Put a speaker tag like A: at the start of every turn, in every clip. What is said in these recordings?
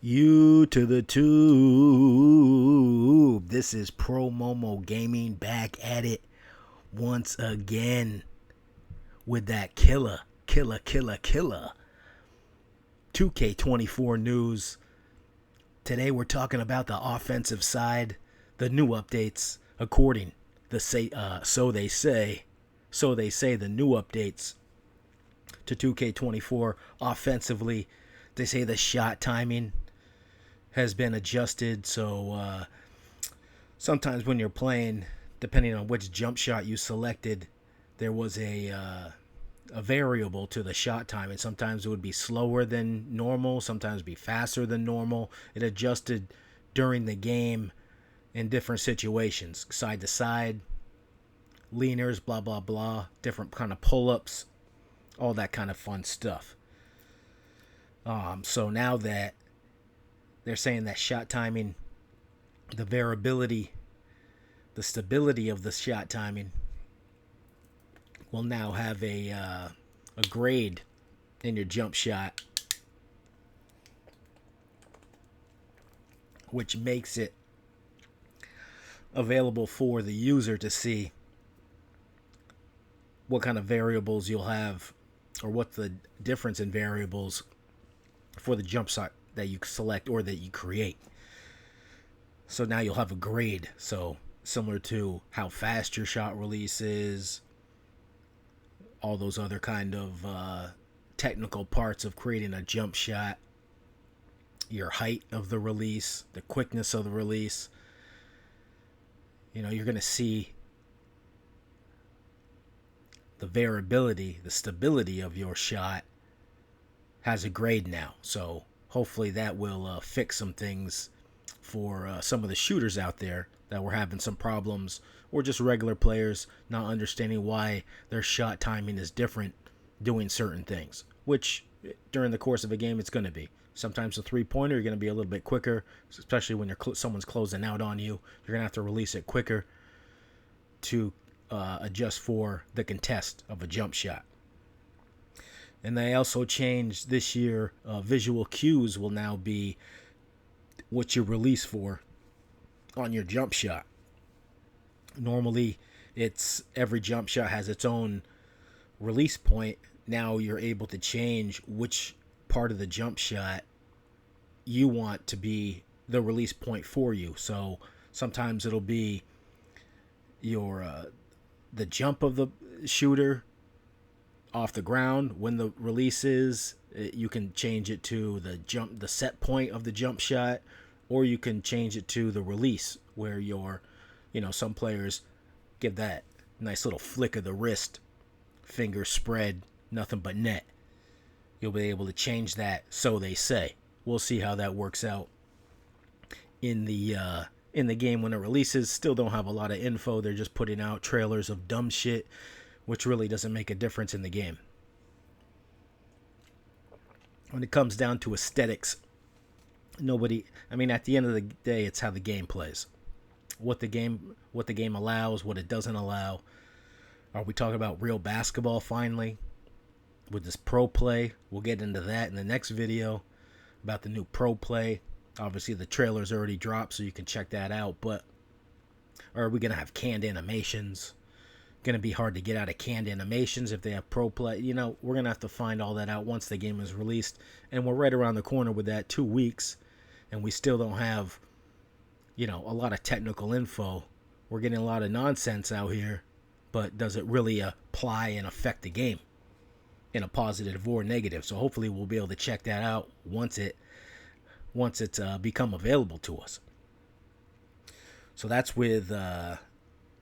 A: You to the tube. This is Pro Momo Gaming back at it once again with that killer 2K24 news. Today we're talking about the offensive side, the new updates according so they say the new updates to 2K24 offensively. They say the shot timing has been adjusted, so sometimes when you're playing, depending on which jump shot you selected, there was a variable to the shot time, and sometimes it would be slower than normal, sometimes be faster than normal. It adjusted during the game in different situations, side to side, leaners, blah blah blah, different kind of pull-ups, all that kind of fun stuff. So now that they're saying that shot timing, the variability, the stability of the shot timing will now have a grade in your jump shot, which makes it available for the user to see what kind of variables you'll have, or what the difference in variables for the jump shot that you select or that you create. So now you'll have a grade. So similar to how fast your shot release is, all those other kind of technical parts of creating a jump shot, your height of the release, the quickness of the release. You know, you're going to see the variability, the stability of your shot has a grade now. So hopefully that will fix some things for some of the shooters out there that were having some problems, or just regular players not understanding why their shot timing is different doing certain things, which during the course of a game it's going to be. Sometimes the three-pointer you're going to be a little bit quicker, especially when someone's closing out on you. You're going to have to release it quicker to adjust for the contest of a jump shot. And they also changed this year, visual cues will now be what you release for on your jump shot. Normally, it's every jump shot has its own release point. Now you're able to change which part of the jump shot you want to be the release point for you. So sometimes it'll be your the jump of the shooter off the ground when the release is. You can change it to the set point of the jump shot, or you can change it to the release where some players give that nice little flick of the wrist, finger spread, nothing but net. You'll be able to change that, so they say. We'll see how that works out in the game when it releases. Still don't have a lot of info. They're just putting out trailers of dumb shit, which really doesn't make a difference in the game. When it comes down to aesthetics, at the end of the day, it's how the game plays. What the game allows, what it doesn't allow. Are we talking about real basketball finally with this pro play? We'll get into that in the next video about the new pro play. Obviously the trailer's already dropped, so you can check that out. But are we going to have canned animations? Going to be hard to get out of canned animations if they have pro play. We're going to have to find all that out once the game is released. And we're right around the corner with that, 2 weeks. And we still don't have, a lot of technical info. We're getting a lot of nonsense out here. But does it really apply and affect the game in a positive or negative? So hopefully we'll be able to check that out once it's become available to us. So that's with the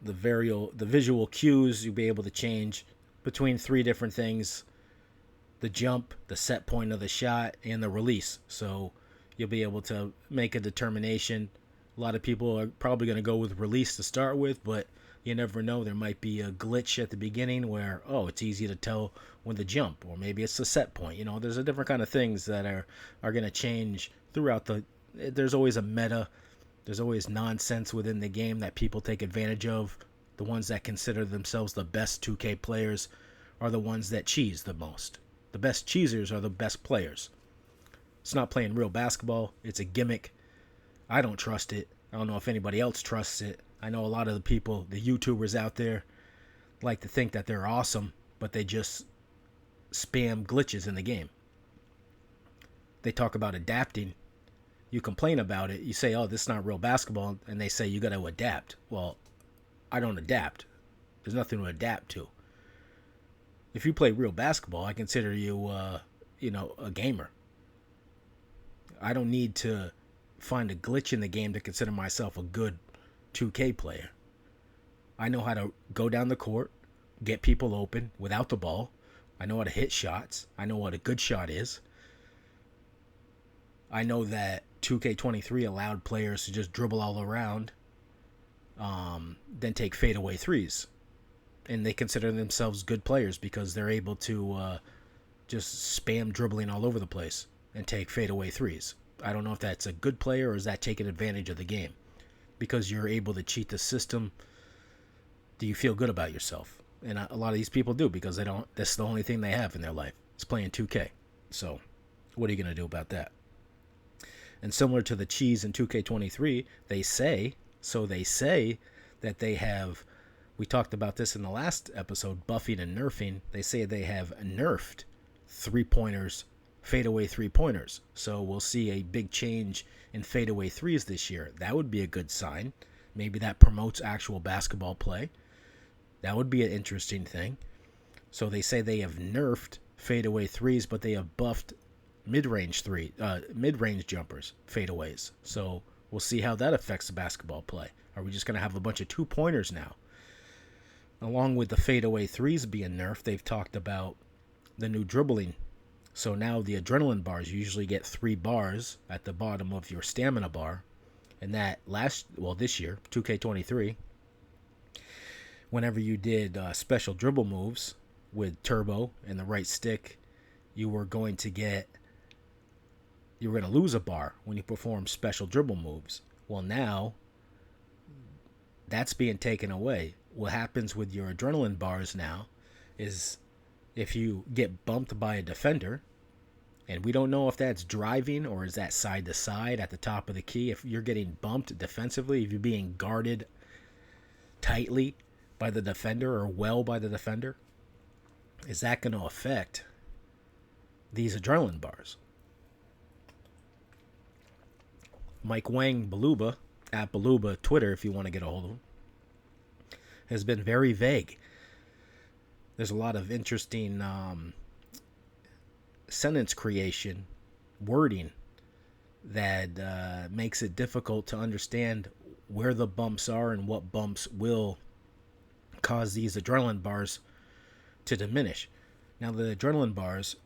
A: visual cues. You'll be able to change between 3 different things: the jump, the set point of the shot, and the release. So you'll be able to make a determination. A lot of people are probably going to go with release to start with, but you never know. There might be a glitch at the beginning where, it's easy to tell when the jump, or maybe it's the set point. There's a different kind of things that are going to change throughout there's always a meta. There's always nonsense within the game that people take advantage of. The ones that consider themselves the best 2K players are the ones that cheese the most. The best cheesers are the best players. It's not playing real basketball. It's a gimmick. I don't trust it. I don't know if anybody else trusts it. I know a lot of the people, the YouTubers out there, like to think that they're awesome, but they just spam glitches in the game. They talk about adapting. You complain about it. You say, oh, this is not real basketball. And they say, you got to adapt. Well, I don't adapt. There's nothing to adapt to. If you play real basketball, I consider you, a gamer. I don't need to find a glitch in the game to consider myself a good 2K player. I know how to go down the court, get people open without the ball. I know how to hit shots. I know what a good shot is. I know that 2K23 allowed players to just dribble all around, then take fadeaway threes. And they consider themselves good players because they're able to just spam dribbling all over the place and take fadeaway threes. I don't know if that's a good player or is that taking advantage of the game. Because you're able to cheat the system, do you feel good about yourself? And a lot of these people do because that's the only thing they have in their life. It's playing 2K. So what are you going to do about that? And similar to the cheese in 2K23, they say that they have, we talked about this in the last episode, buffing and nerfing. They say they have nerfed three-pointers, fadeaway three-pointers. So we'll see a big change in fadeaway threes this year. That would be a good sign. Maybe that promotes actual basketball play. That would be an interesting thing. So they say they have nerfed fadeaway threes, but they have buffed mid-range jumpers, fadeaways. So we'll see how that affects the basketball play. Are we just going to have a bunch of two-pointers now? Along with the fadeaway threes being nerfed, they've talked about the new dribbling. So now the adrenaline bars, you usually get 3 bars at the bottom of your stamina bar. And that this year, 2K23, whenever you did special dribble moves with turbo and the right stick, you were going to lose a bar when you perform special dribble moves. Well, now that's being taken away. What happens with your adrenaline bars now is if you get bumped by a defender, and we don't know if that's driving or is that side to side at the top of the key. If you're getting bumped defensively, if you're being guarded tightly by the defender or well by the defender, is that going to affect these adrenaline bars? Mike Wang Beluba, at Beluba Twitter if you want to get a hold of him, has been very vague. There's a lot of interesting sentence creation, wording that makes it difficult to understand where the bumps are and what bumps will cause these adrenaline bars to diminish. Now, the adrenaline bars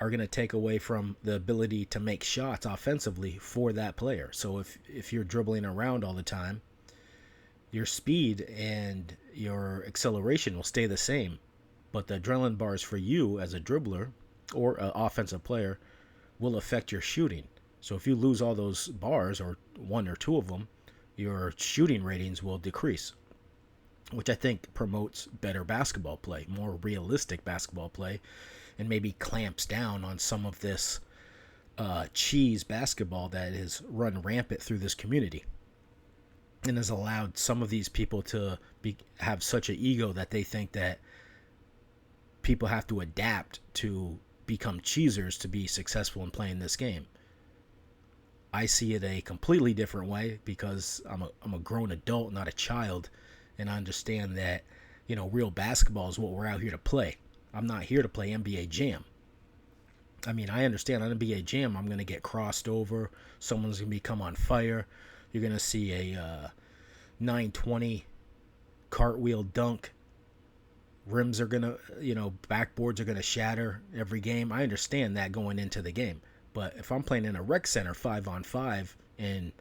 A: are going to take away from the ability to make shots offensively for that player. So if you're dribbling around all the time, your speed and your acceleration will stay the same, but the adrenaline bars for you as a dribbler or an offensive player will affect your shooting. So if you lose all those bars, or 1 or 2 of them, your shooting ratings will decrease, which I think promotes better basketball play, more realistic basketball play, and maybe clamps down on some of this cheese basketball that is run rampant through this community and has allowed some of these people to have such an ego that they think that people have to adapt to become cheesers to be successful in playing this game. I see it a completely different way because I'm a grown adult, not a child, and I understand that, real basketball is what we're out here to play. I'm not here to play NBA Jam. I mean, I understand on NBA Jam I'm going to get crossed over, someone's going to become on fire, you're going to see a 920 cartwheel dunk, rims are going to, backboards are going to shatter every game. I understand that going into the game. But if I'm playing in a rec center 5-on-5 in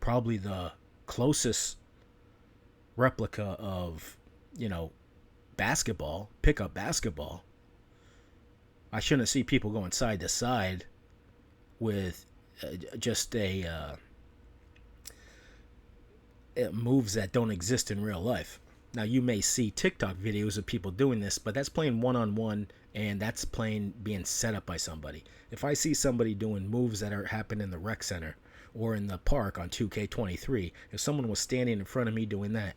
A: probably the closest replica of, basketball, pickup basketball, I shouldn't see people going side to side with just moves that don't exist in real life. Now, you may see TikTok videos of people doing this, but that's playing one-on-one, and that's playing being set up by somebody. If I see somebody doing moves that are happening in the rec center or in the park on 2K23, if someone was standing in front of me doing that,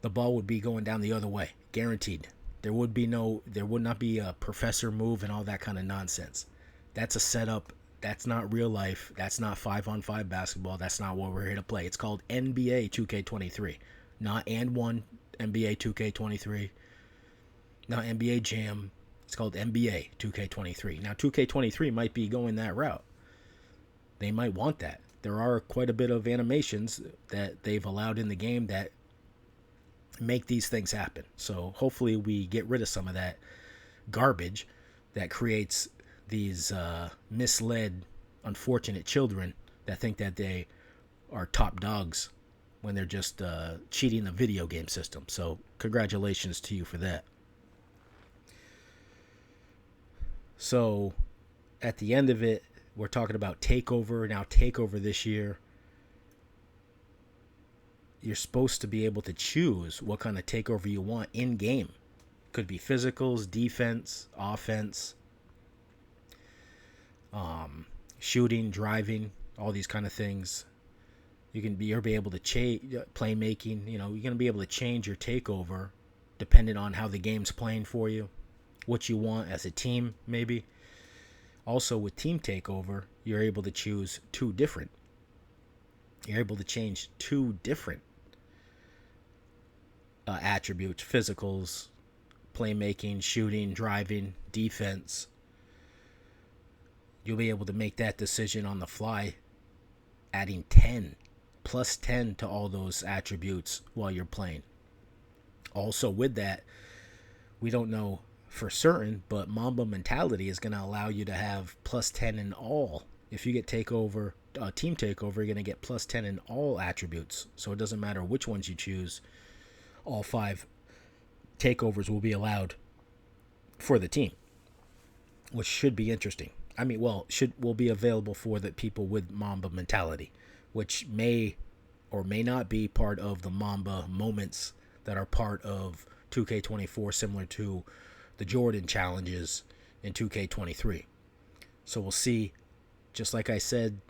A: the ball would be going down the other way, guaranteed. There would not be a professor move and all that kind of nonsense. That's a setup. That's not real life. That's not 5-on-5 basketball. That's not what we're here to play. It's called NBA 2K23, not and one NBA 2K23, not NBA Jam. It's called NBA 2K23. Now, 2K23 might be going that route. They might want that. There are quite a bit of animations that they've allowed in the game that make these things happen. So hopefully we get rid of some of that garbage that creates these misled, unfortunate children that think that they are top dogs when they're just cheating the video game system. So congratulations to you for that. So at the end of it, we're talking about TakeOver. Now, TakeOver this year, you're supposed to be able to choose what kind of takeover you want in game. Could be physicals, defense, offense, shooting, driving, all these kind of things. You'll be able to playmaking. You're going to be able to change your takeover depending on how the game's playing for you, what you want as a team, maybe. Also, with team takeover, you're able to choose two different. You're able to change two different attributes: physicals, playmaking, shooting, driving, defense. You'll be able to make that decision on the fly, adding 10, plus 10 to all those attributes while you're playing. Also, with that, we don't know for certain, but Mamba Mentality is going to allow you to have plus 10 in all. If you get team takeover, you're going to get plus 10 in all attributes. So it doesn't matter which ones you choose. All 5 takeovers will be allowed for the team, which should be interesting. Will be available for the people with Mamba Mentality, which may or may not be part of the Mamba moments that are part of 2K24, similar to the Jordan challenges in 2K23. So we'll see. Just like I said,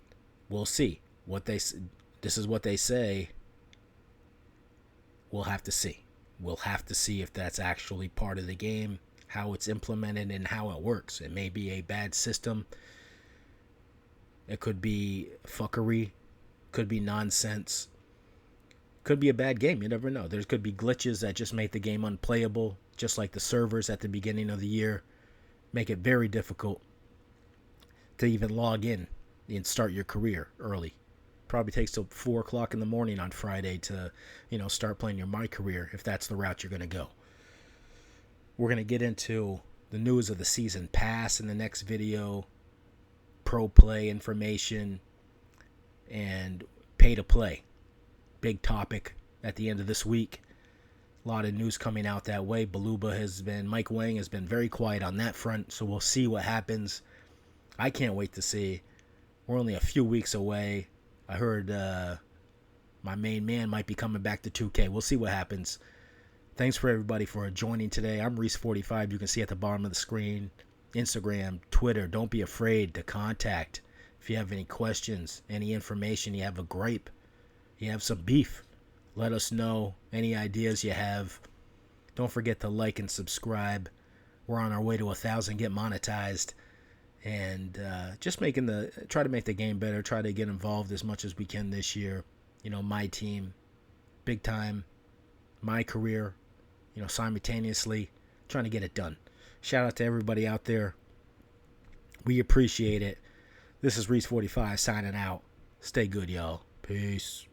A: we'll see this is what they say. We'll have to see. We'll have to see if that's actually part of the game, how it's implemented, and how it works. It may be a bad system. It could be fuckery. Could be nonsense. Could be a bad game. You never know. There could be glitches that just make the game unplayable, just like the servers at the beginning of the year make it very difficult to even log in and start your career early. Probably takes till 4 o'clock in the morning on Friday to, start playing your My Career if that's the route you're going to go. We're going to get into the news of the season pass in the next video, pro play information, and pay to play. Big topic at the end of this week. A lot of news coming out that way. Mike Wang has been very quiet on that front, so we'll see what happens. I can't wait to see. We're only a few weeks away. I heard my main man might be coming back to 2K. We'll see what happens. Thanks for everybody for joining today. I'm Reese45. You can see at the bottom of the screen. Instagram, Twitter. Don't be afraid to contact. If you have any questions, any information, you have a gripe, you have some beef, let us know. Any ideas you have. Don't forget to like and subscribe. We're on our way to 1,000, get monetized. And just try to make the game better. Try to get involved as much as we can this year. My team, big time, My Career, simultaneously trying to get it done. Shout out to everybody out there. We appreciate it. This is Reese45 signing out. Stay good, y'all. Peace.